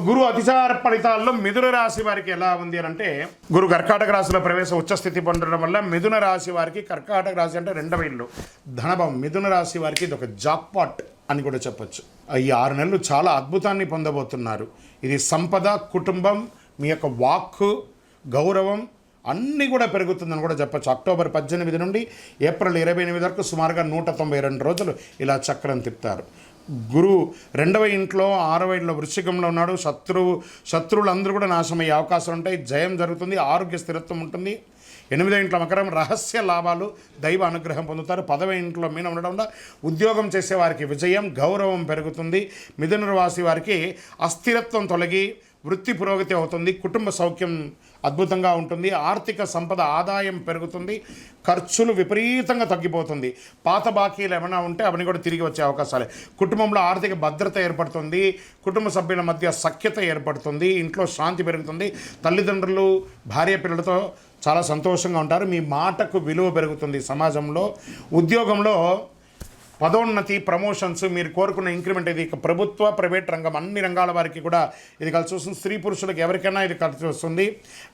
గురు అతిచార ఫలితాల్లో మిథున రాశి వారికి ఎలా ఉంది అని అంటే, గురు కర్కాటక రాశిలో ప్రవేశ ఉచ్చస్థితి పొందడం వల్ల మిథున రాశి వారికి, కర్కాటక రాశి అంటే రెండవ ఇల్లు ధనభం, మిథున రాశి వారికి ఇది ఒక జాక్పాట్ అని కూడా చెప్పొచ్చు. ఈ 6 నెలలు చాలా అద్భుతాన్ని పొందబోతున్నారు. ఇది సంపద, కుటుంబం, మీ యొక్క వాక్కు, గౌరవం అన్నీ కూడా పెరుగుతుందని కూడా చెప్పచ్చు. అక్టోబర్ 18 నుండి ఏప్రిల్ 28 వరకు సుమారుగా 192 రోజులు ఇలా చక్రం తిప్పుతారు. గురువు 2వ ఇంట్లో 6వ ఇంట్లో వృశ్చికంలో ఉన్నాడు. శత్రువులందరూ కూడా నాశనమయ్యే అవకాశాలు ఉంటాయి. జయం జరుగుతుంది, ఆరోగ్య స్థిరత్వం ఉంటుంది. 8వ ఇంట్లో మకరం, రహస్య లాభాలు, దైవ అనుగ్రహం పొందుతారు. 10వ ఇంట్లో మీనం ఉండడం వల్ల ఉద్యోగం చేసే వారికి విజయం, గౌరవం పెరుగుతుంది. మిథున రాశి వారికి అస్థిరత్వం తొలగి వృత్తి పురోగతి అవుతుంది. కుటుంబ సౌఖ్యం అద్భుతంగా ఉంటుంది. ఆర్థిక సంపద ఆదాయం పెరుగుతుంది. ఖర్చులు విపరీతంగా తగ్గిపోతుంది. పాత బాకీలు ఏమైనా ఉంటే అవన్నీ కూడా తిరిగి వచ్చే అవకాశాలే. కుటుంబంలో ఆర్థిక భద్రత ఏర్పడుతుంది. కుటుంబ సభ్యుల మధ్య సఖ్యత ఏర్పడుతుంది. ఇంట్లో శాంతి పెరుగుతుంది. తల్లిదండ్రులు, భార్య పిల్లలతో చాలా సంతోషంగా ఉంటారు. మీ మాటకు విలువ పెరుగుతుంది సమాజంలో. ఉద్యోగంలో పదోన్నతి, ప్రమోషన్స్, మీరు కోరుకున్న ఇంక్రిమెంట్, ఇది ప్రభుత్వ, ప్రైవేట్ రంగం అన్ని రంగాల వారికి కూడా ఇది కలిసి వస్తుంది. స్త్రీ పురుషులకు ఎవరికైనా ఇది కలిసి వస్తుంది.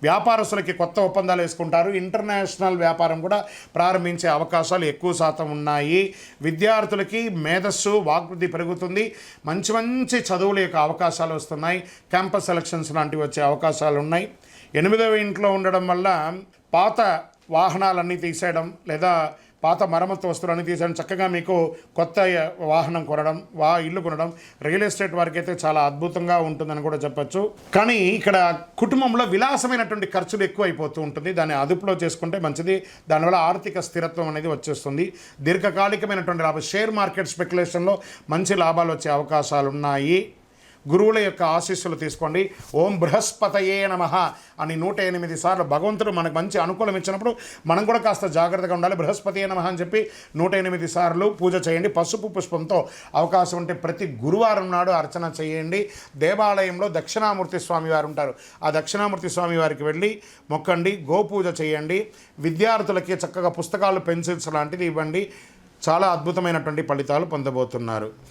వ్యాపారస్తులకి కొత్త ఒప్పందాలు వేసుకుంటారు. ఇంటర్నేషనల్ వ్యాపారం కూడా ప్రారంభించే అవకాశాలు ఎక్కువ శాతం ఉన్నాయి. విద్యార్థులకి మేధస్సు, వాగ్వృద్ధి పెరుగుతుంది. మంచి మంచి చదువుల యొక్క అవకాశాలు వస్తున్నాయి. క్యాంపస్ సెలక్షన్స్ లాంటివి వచ్చే అవకాశాలు ఉన్నాయి. 8వ ఇంట్లో ఉండడం వల్ల పాత వాహనాలన్నీ తీసేయడం లేదా పాత మరమ్మతు వస్తువులన్నీ తీసేయడం, చక్కగా మీకు కొత్త వాహనం కొనడం, ఇల్లు కొనడం, రియల్ ఎస్టేట్ వారికి అయితే చాలా అద్భుతంగా ఉంటుందని కూడా చెప్పచ్చు. కానీ ఇక్కడ కుటుంబంలో విలాసమైనటువంటి ఖర్చులు ఎక్కువ అయిపోతూ ఉంటుంది. దాన్ని అదుపులో చేసుకుంటే మంచిది. దానివల్ల ఆర్థిక స్థిరత్వం అనేది వచ్చేస్తుంది. దీర్ఘకాలికమైనటువంటి లాభం, షేర్ మార్కెట్ స్పెక్యులేషన్లో మంచి లాభాలు వచ్చే అవకాశాలు ఉన్నాయి. గురువుల యొక్క ఆశీస్సులు తీసుకోండి. ఓం బృహస్పతయే నమః అని 108 సార్లు భగవంతుడు మనకు మంచి అనుకూలం ఇచ్చినప్పుడు మనం కూడా కాస్త జాగ్రత్తగా ఉండాలి. బృహస్పతయే నమః అని చెప్పి 108 సార్లు పూజ చేయండి. పసుపు పుష్పంతో అవకాశం ఉంటే ప్రతి గురువారం నాడు అర్చన చేయండి. దేవాలయంలో దక్షిణామూర్తి స్వామి వారు ఉంటారు. ఆ దక్షిణామూర్తి స్వామి వారికి వెళ్ళి మొక్కండి. గోపూజ చేయండి. విద్యార్థులకి చక్కగా పుస్తకాలు, పెన్సిల్స్ లాంటిది ఇవ్వండి. చాలా అద్భుతమైనటువంటి ఫలితాలు పొందబోతున్నారు.